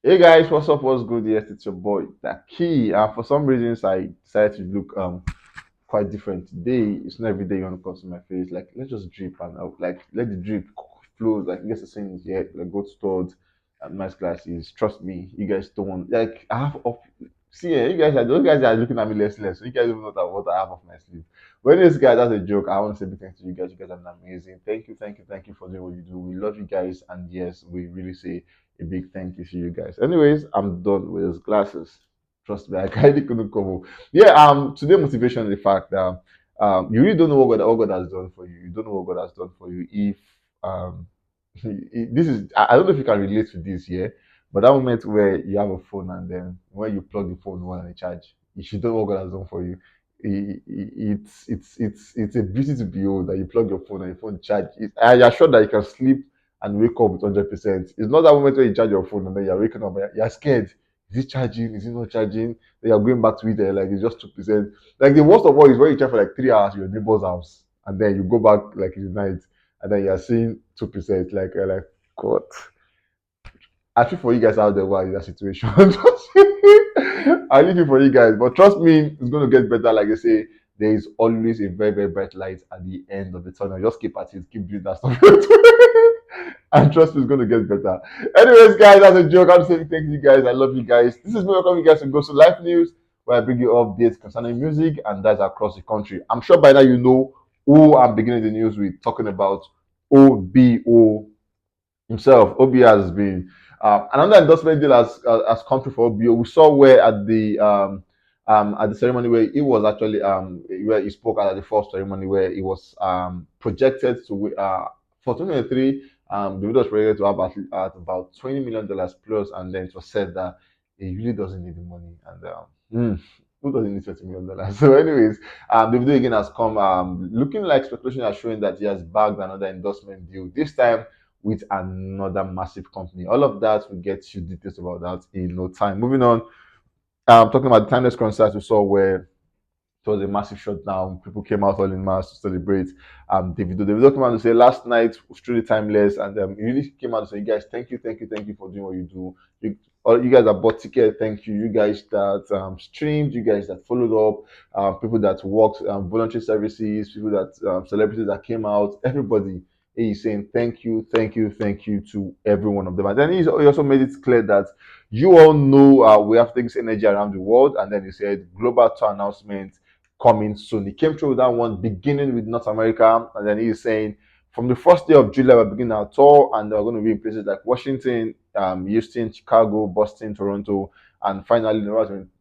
Hey guys, what's up? What's good? Yes, it's your boy Taki. And for some reasons, I decided to look quite different today. It's not every day you want to come to my face. Like let's just drip and like let the drip flow. Like you guys are saying is yeah, like go to stores and nice glasses. Trust me, you guys don't want like I have up. See, you guys are those guys are looking at me less. So you guys don't know that what I have off my sleeve. But anyways, guys, that's a joke. I want to say big thanks to you guys. You guys are amazing. Thank you for doing what you do. We love you guys, and yes, we really say a big thank you to you guys. Anyways, I'm done with those glasses. Trust me, I kind of couldn't come up. Yeah, today motivation is the fact that you really don't know what God has done for you. You don't know what God has done for you. If um this is I don't know if you can relate to this, yeah. But that moment where you have a phone and then when you plug the phone on and charge, if you don't know what God has done for you, it's a beauty to behold that you plug your phone and your phone charge. I assure that you can sleep and wake up with 100%. It's not that moment where you charge your phone and then you're waking up, you're scared. Is it charging? Is it not charging? Then you're going back to it, like it's just 2%. Like the worst of all is when you charge for like 3 hours in your neighbor's house and then you go back like in the night and then you're seeing 2%. Like, you're like, God. I feel for you guys out there who are in that situation. I need it for you guys, but trust me, it's going to get better. Like I say, there is always a very, very bright light at the end of the tunnel. Just keep at it, keep doing that stuff. And trust me, it's going to get better. Anyways, guys, that's a joke. I'm saying thank you guys. I love you guys. This is me welcoming you guys to Go to Life News, where I bring you updates concerning music and that's across the country. I'm sure by now you know who I'm beginning the news with, talking about OBO himself. OB has been another endorsement deal has come through for OBO. We saw where at the ceremony where he was actually where he spoke at the first ceremony where he was projected to for 2023. The video was projected to have at about $20 million plus, and then it was said that he really doesn't need the money and. Who doesn't need $20 million? So, anyways, the video again has come looking like speculation are showing that he has bagged another endorsement deal. This time with another massive company. All of that, we'll get you details about that in no time. Moving on, talking about the timeless concert we saw where it was a massive shutdown. People came out all in mass to celebrate. Davido came out to say last night was truly timeless, and he really came out to say, guys, thank you for doing what you do. All you guys that bought ticket, thank you. You guys that streamed, you guys that followed up, people that worked voluntary services, people that celebrities that came out, everybody. He's saying thank you to every one of them. And then he also made it clear that you all know we have things energy around the world. And then he said global tour announcement coming soon. He came through with that one beginning with North America, and then he's saying from the first day of July we're beginning our tour, and we're going to be in places like Washington, Houston, Chicago, Boston, Toronto, and finally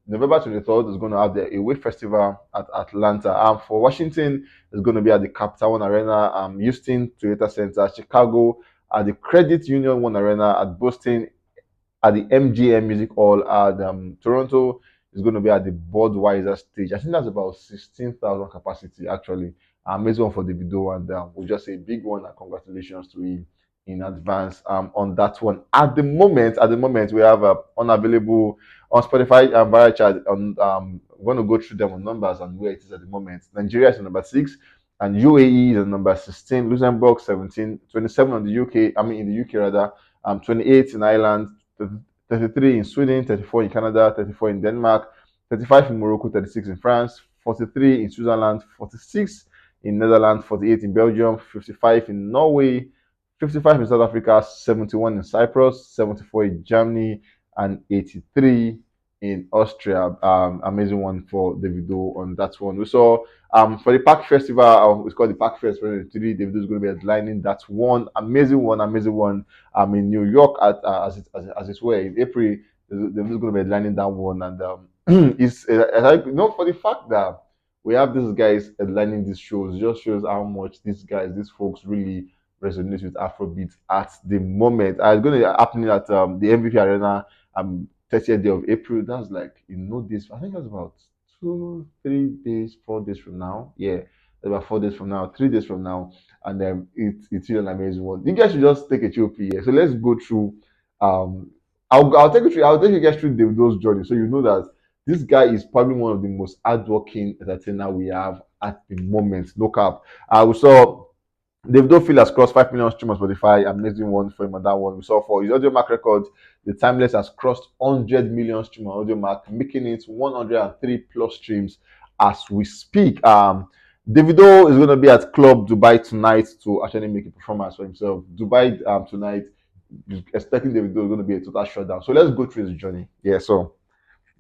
November 23rd is going to have the Away Festival at Atlanta. For Washington, it's going to be at the Capital One Arena, Houston, Toyota Center, Chicago at the Credit Union One Arena, at Boston at the MGM Music Hall, at Toronto is going to be at the Budweiser stage. I think that's about 16,000 capacity actually. Amazing one for Davido, and we'll just say big one and congratulations to him in advance on that one. At the moment, we have unavailable on Spotify and Viral Chat. I'm going to go through them on numbers and where it is at the moment. Nigeria is number 6, and UAE is number 16. Luxembourg 17, 27 on the UK. I mean in the UK rather. 28 in Ireland, 33 in Sweden, 34 in Canada, 34 in Denmark, 35 in Morocco, 36 in France, 43 in Switzerland, 46 in Netherlands, 48 in Belgium, 55 in Norway, 55 in South Africa, 71 in Cyprus, 74 in Germany, and 83 in Austria. Amazing one for Davido on that one. We saw for the Park Festival, it's called the Park Fest 2023. Davido is going to be headlining that one. Amazing one. In New York as it were in April. They're just going to be headlining that one, and it's like for the fact that we have these guys headlining these shows, it just shows how much these folks really resonate with Afrobeat at the moment. It's going to be happening at the MVP Arena 30th day of April. That's like this. I think that's about 2, 3 days, 4 days from now. Yeah, about 4 days from now, 3 days from now, and then it's really an amazing one. You guys should just take a chill here. So let's go through. Um, I'll take you through. I'll take you guys through those journeys, so you know that this guy is probably one of the most hardworking entertainer we have at the moment. No cap. We saw Davido Phil has crossed 5 million streams on Spotify. Amazing one for him on that one. We saw for his audio mark record, the Timeless has crossed 100 million streams on audio mark, making it 103 plus streams as we speak. Davido is going to be at Club Dubai tonight to actually make a performance for himself. Dubai tonight, expecting Davido is going to be a total shutdown. So let's go through his journey. Yeah, so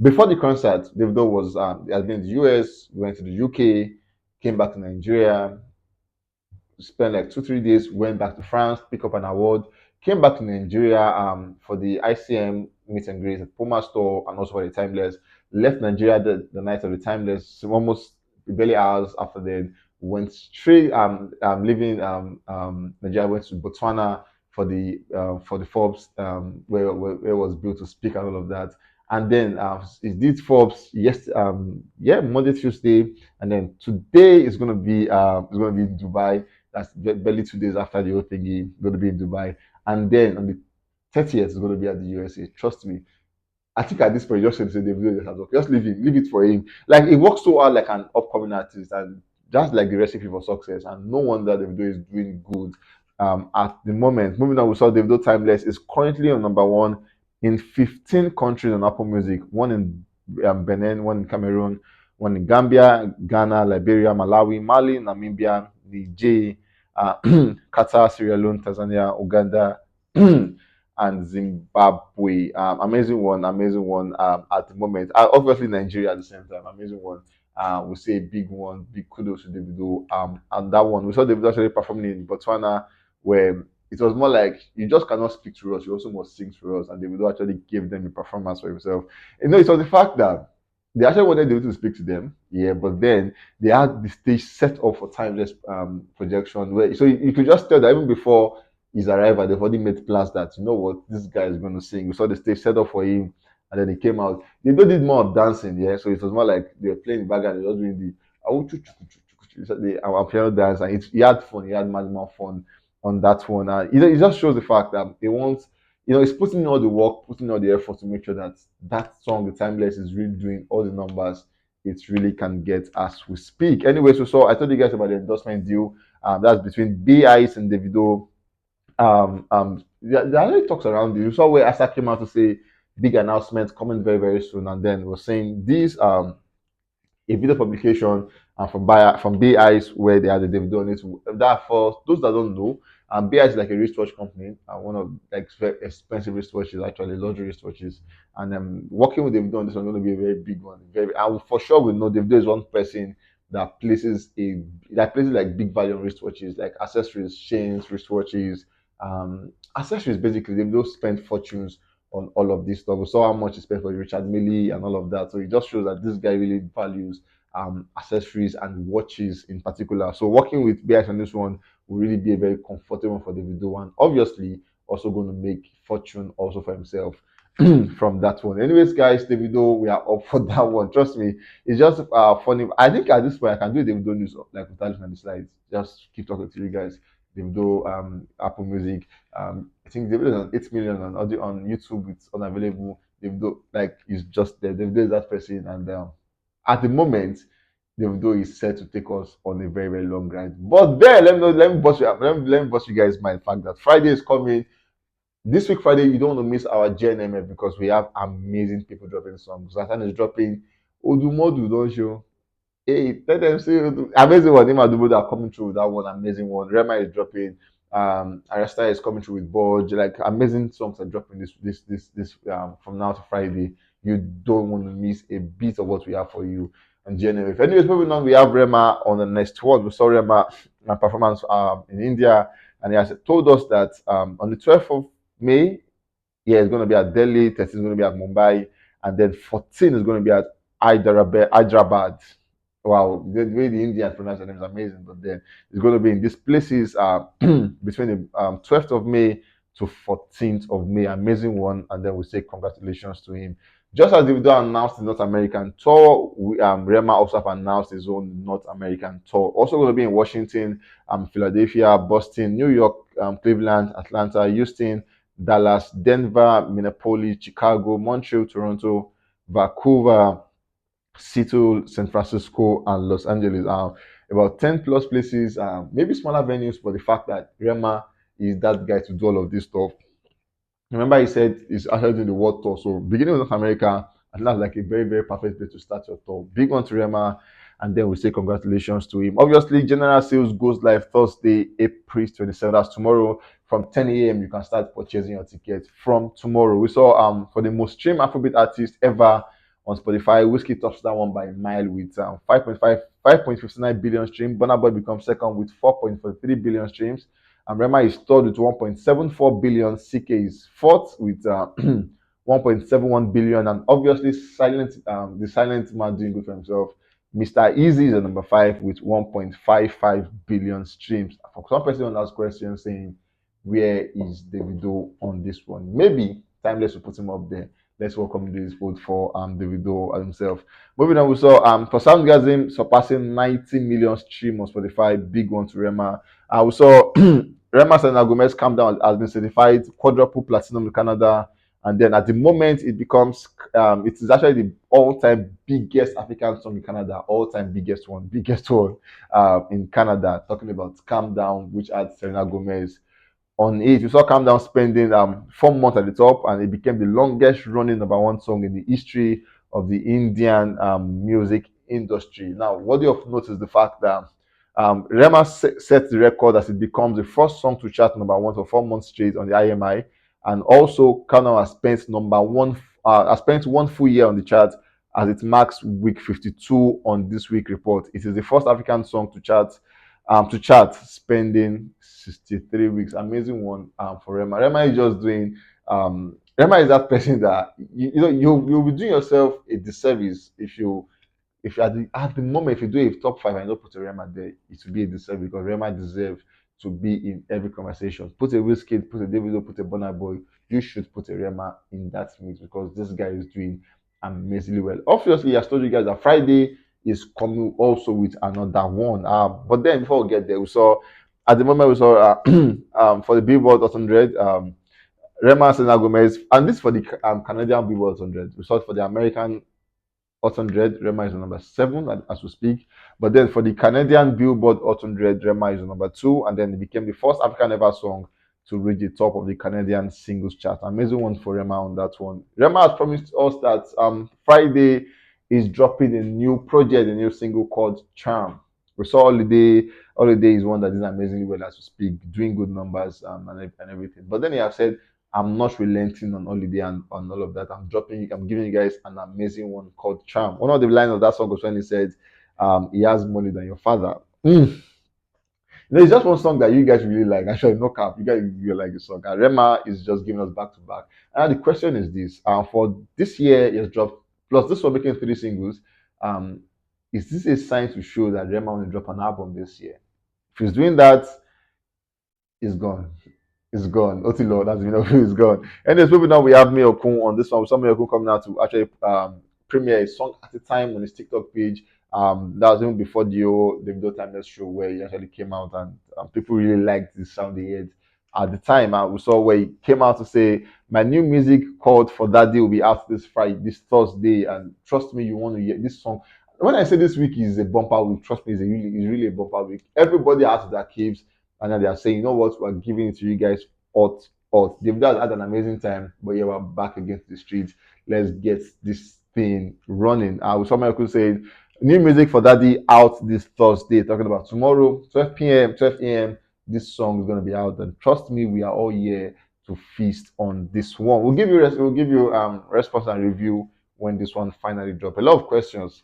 before the concert, Davido was has been in the US, went to the UK, came back to Nigeria, spent like 2 3 days, went back to France, pick up an award, came back to Nigeria for the ICM meet and greet at Puma store and also for the Timeless. Left Nigeria the night of the Timeless, so almost barely hours after then. Went straight leaving Nigeria, went to Botswana for the Forbes where it was built to speak and all of that. And then it did Forbes Monday, Tuesday, and then today is gonna be in Dubai. That's barely 2 days after the whole thingy. Going to be in Dubai, and then on the 30th is going to be at the USA. Trust me. I think at this point, just say the video just has just leave him, leave it for him. Like he works so hard like an upcoming artist, and that's like the recipe for success. And no wonder the video is doing good. At the moment, moving on, we saw Davido Timeless is currently on number one in 15 countries on Apple Music. One in Benin, one in Cameroon, one in Gambia, Ghana, Liberia, Malawi, Mali, Namibia, Niger, Qatar, Sierra Leone, Tanzania, Uganda, and Zimbabwe. Amazing one at the moment. Obviously, Nigeria at the same time. Amazing one. We say big one, big kudos to Davido. And that one, we saw Davido actually performing in Botswana, where it was more like you just cannot speak to us, you also must sing to us. And Davido actually gave them a performance for himself. It was the fact that they actually wanted Davido to speak to them, yeah, but then they had the stage set up for timeless projection where so you could just tell that even before his arrival, they've already made plans that you know what this guy is going to sing. We saw the stage set up for him, and then he came out. They did more of dancing, yeah. So it was more like they were playing back and they were just doing the piano dance, and he had fun. He had maximum fun on that one, and it just shows the fact that they want. He's putting in all the work, putting in all the effort to make sure that that song, The Timeless, is really doing all the numbers it really can get as we speak. Anyway, so I told you guys about the endorsement deal. That's between B.I.S and Davido. There are already talks around it. You saw where Asa came out to say big announcement coming very very soon, and then was saying these a video publication from BI's where they had the Davido on it. That for those that don't know, BI is like a wristwatch company, one of like very expensive wristwatches, actually luxury wristwatches. And working with Davido on this one going to be a very big one. Very, and for sure we know Davido is one person that places like big value on wristwatches, like accessories, chains, wristwatches, accessories. Basically, Davido spent fortunes on all of this stuff. We saw how much he spent for Richard Mille and all of that. So it just shows that this guy really values accessories and watches in particular. So working with BX on this one will really be a very comfortable one for Davido one. Obviously, also going to make fortune also for himself from that one. Anyways, guys, Davido, we are up for that one. Trust me, it's just funny. I think at this point I can do Davido news like without looking at the slides. Just keep talking to you guys. Davido, Apple Music. I think Davido is on 8 million on audio on YouTube. It's unavailable. Davido like is just there. Davido is that person, and at the moment, Davido is set to take us on a very very long ride. But then let me bust you guys mind fact that Friday is coming. This week Friday, you don't want to miss our JNMF because we have amazing people dropping songs. Zlatan is dropping. Odumodu don't show. Hey, let them see amazing one. Him and Dubu are coming through with that one amazing one. Rema is dropping. Aresta is coming through with Bodge. Like amazing songs are dropping this from now to Friday. You don't want to miss a bit of what we have for you on January. Anyways, moving on, we have Rema on the next one. We saw Rema performance in India, and he has told us that on the 12th of May, yeah, it's going to be at Delhi. 13 is going to be at Mumbai, and then 14 is going to be at Hyderabad. Wow, the way the Indians pronounce the name is amazing. But then it's going to be in these places between the 12th of May to 14th of May. Amazing one. And then we say congratulations to him. Just as Davido announced the North American tour, Rema also have announced his own North American tour. Also going to be in Washington, Philadelphia, Boston, New York, Cleveland, Atlanta, Houston, Dallas, Denver, Minneapolis, Chicago, Montreal, Toronto, Vancouver, Seattle, San Francisco, and Los Angeles. about 10 plus places, maybe smaller venues, but the fact that Rema is that guy to do all of this stuff. Remember, he said he's actually doing the world tour. So beginning with North America, I think that's like a very, very perfect place to start your tour. Big one to Rema, and then we say congratulations to him. Obviously, general sales goes live Thursday, April 27th. That's tomorrow from 10 a.m. You can start purchasing your tickets from tomorrow. We saw for the most streamed Afrobeat artist ever on Spotify, Whiskey tops that one by a mile with 5.59 billion streams. Burna Boy becomes second with 4.43 billion streams. And Rema is third with 1.74 billion. CK is fourth with 1.71 billion. And obviously, the silent man doing good for himself. Mr. Easy is at number five with 1.55 billion streams. For some person on ask question saying, where is Davido on this one? Maybe Timeless will put him up there. Let's welcome this vote for Davido himself. Moving on, we saw for Soundgasm surpassing 90 million streams on Spotify. Big one to Rema. We saw Rema Selena Gomez Calm Down has been certified quadruple platinum in Canada. And then at the moment, it becomes, it is actually the all-time biggest African song in Canada, all-time biggest one in Canada, talking about Calm Down, which had Selena Gomez on it. You saw Calm Down spending 4 months at the top, and it became the longest running number one song in the history of the Indian music industry. Now, worthy of note is the fact that Rema set the record as it becomes the first song to chart number one for 4 months straight on the IMI, and also Calm Down has spent number one, has spent one full year on the chart as it marks week 52 on this week report. It is the first African song to chart spending 63 weeks. Amazing one for Rema. Rema is just doing Rema is that person that you'll be doing yourself a disservice if you at the moment if you do a top five and you don't put a Rema there, it will be a disservice because Rema deserves to be in every conversation. Put a Wizkid, put a Davido, put a Burna Boy. You should put a Rema in that mix because this guy is doing amazingly well. Obviously, I told you guys that Friday is coming also with another one. But then before we get there, we saw at the moment we saw for the Billboard 100, Rema Selena Gomez, and this for the Canadian Billboard 100. We saw it for the American 800, Rema is on number 7 as we speak. But then for the Canadian Billboard 800, Rema is on number 2, and then it became the first African ever song to reach the top of the Canadian singles chart. Amazing one for Rema on that one. Rema has promised us that Friday is dropping a new project, a new single called Charm. We saw Holiday. Holiday is one that is amazingly well as we speak, doing good numbers and everything. But then he has said I'm not relenting on Holiday and on all of that. I'm giving you guys an amazing one called Charm. One of the lines of that song was when he said, he has money than your father. It's just one song that you guys really like. Actually, no cap. You guys really like the song. And Rema is just giving us back to back. And the question is this: for this year, he has dropped plus this one making 3 singles. Um, is this a sign to show that Rema will drop an album this year? If he's doing that, it's gone. It's gone. Otilo, that's it's gone. Anyways, moving on, we have Miyokun on this one. We saw Miyokun coming out to actually premiere a song at the time on his TikTok page. That was even before the video timeless show where he actually came out and people really liked the sound he had at the time. We saw where he came out to say, "My new music called for that day will be out this Friday, this Thursday, and trust me, you want to hear this song." When I say this week is a bumper week, trust me, it's really a bumper week. Everybody out of their caves and then they are saying, you know what, we're giving it to you guys hot. They've just had an amazing time, but yeah, we're back against the streets. Let's get this thing running. With someone could say, new music for Daddy out this Thursday, talking about tomorrow, 12 p.m., 12 a.m. This song is going to be out, and trust me, we are all here to feast on this one. We'll give you response and review when this one finally drop. A lot of questions.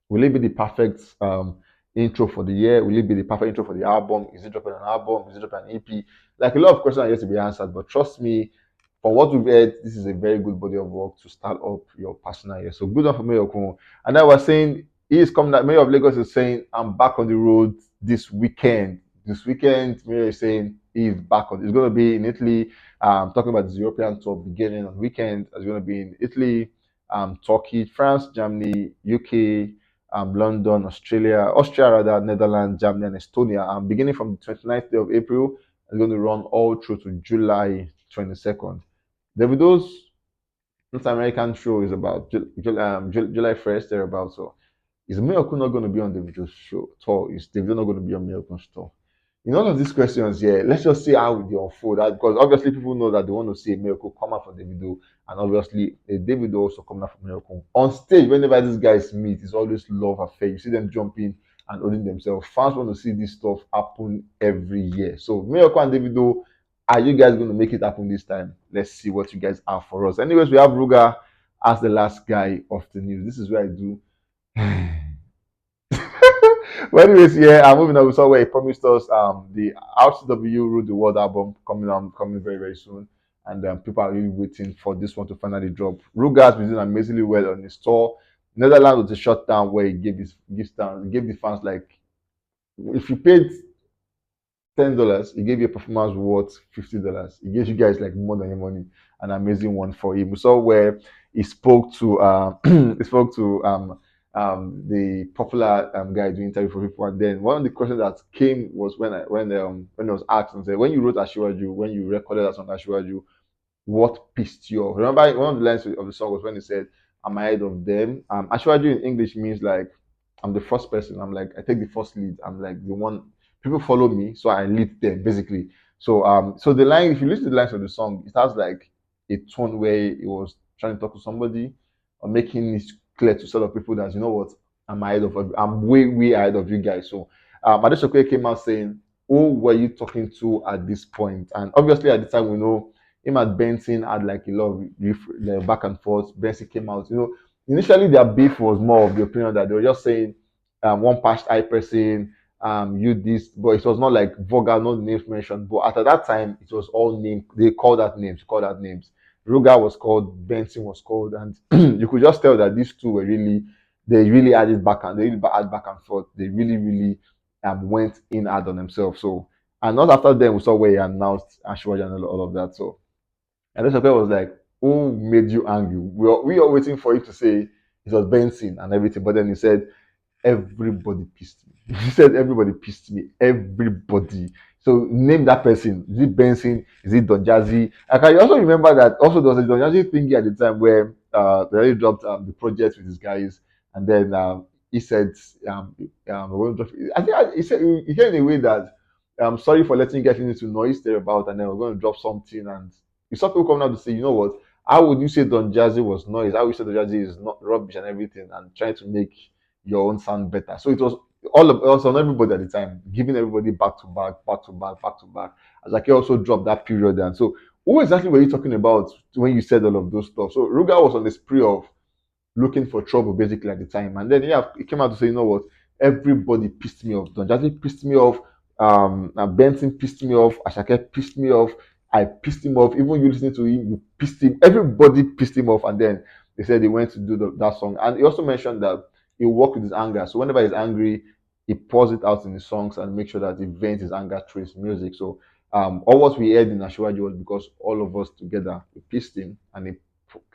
Will it be the perfect intro for the year? Will it be the perfect intro for the album? Is it dropping an album? Is it dropping an EP? Like a lot of questions are yet to be answered, but trust me, from what we've heard, this is a very good body of work to start up your personal year. So good on for Mayor. And I was saying, he is coming out, Mayor of Lagos is saying, I'm back on the road this weekend. This weekend, Mayor is saying he's back on. It's going to be in Italy. Talking about the European tour beginning on weekend. It's going to be in Italy, Turkey, France, Germany, UK, London, Austria rather, Netherlands, Germany, and Estonia. Beginning from the 29th day of April, it's going to run all through to July 22nd. Davido's North American show is about July 1st, thereabouts. So Is Miracle not going to be on the video show tour? Is Davido not going to be on Miracle's tour? In all of these questions here, let's just see how they unfold. Because obviously people know that they want to see a Miracle come out from Davido, and obviously a Davido also coming out from Miracle. On stage, whenever these guys meet, it's always love affair. You see them jumping and holding themselves. Fans want to see this stuff happen every year. So Miracle and Davido, are you guys going to make it happen this time? Let's see what you guys have for us. Anyways, we have Ruga as the last guy of the news. This is where I do. Well, anyways, yeah, I'm moving on. We saw where he promised us the RCW Rule the World album coming very very soon, and people are really waiting for this one to finally drop. Ruga has been doing amazingly well on his tour. Netherlands was a shutdown where he gave the fans like, if you paid $10, he gave you a performance worth $50. He gives you guys like more than your money. An amazing one for him. We saw where he spoke to he spoke to the popular guy doing interview for people, and then one of the questions that came was when it was asked and said, when you wrote Asiwaju, when you recorded that song Asiwaju, what pissed you off? Remember, one of the lines of the song was when he said, "I'm ahead of them." Ashwaju in English means like, I'm the first person. I'm like, I take the first lead. I'm like the one, people follow me, so I lead them basically. So the line, if you listen to the lines of the song, it has like a tone where it was trying to talk to somebody or making it clear to sort of people that, you know what, I'm way ahead of you guys. So Adeshoke came out saying, who were you talking to at this point? And obviously at the time we know him and Benson had like a lot of back and forth. Benson came out, initially their beef was more of the opinion that they were just saying, one past I person, you this, but it was not like vulgar, no names mentioned. But at that time, it was all named. They called that names. Ruga was called, Benson was called, and you could just tell that these two were really, they really had it back and they really had back and forth. They really went in hard on themselves. So, and not after them we saw where he announced Ashwaj and all of that. So and then Chappelle was like, who made you angry? We are waiting for you to say it was Benson and everything. But then he said, everybody pissed me. He said, everybody pissed me. Everybody. So name that person. Is it Benson? Is it Don Jazzy? And can you also remember that also there was a Don Jazzy thing at the time where they already dropped the project with his guys. And then he said, we're going to drop, I think he said in a way that, I'm sorry for letting you get into noise there about, and then we're going to drop something. And you saw people coming out to say, you know what? How would you say Don Jazzy was noise? How would you say Don Jazzy is not rubbish and everything, and trying to make your own sound better? So it was all of us on everybody at the time, giving everybody back to back, back to back, back to back. As like he also dropped that period, and so who exactly were you talking about when you said all of those stuff? So Ruga was on the spree of looking for trouble basically at the time. And then yeah, he came out to say, you know what, everybody pissed me off. Don Jazzy pissed me off. Benson pissed me off. Ashake pissed me off. I pissed him off. Even you listening to him, you pissed him. Everybody pissed him off. And then they said they went to do that song. And he also mentioned that he worked with his anger. So whenever he's angry, he pours it out in his songs and make sure that he vents his anger through his music. So all what we heard in Ashwaji was because all of us together we pissed him, and he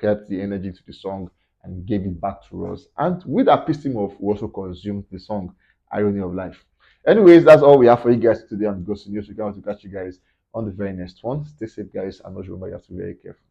kept the energy to the song and gave it back to us. And with that pissed him off, we also consumed the song Irony of Life. Anyways, that's all we have for you guys today on the Ghost News. We can't to catch you guys on the very next one. Stay safe, guys, and always remember you have to be very careful.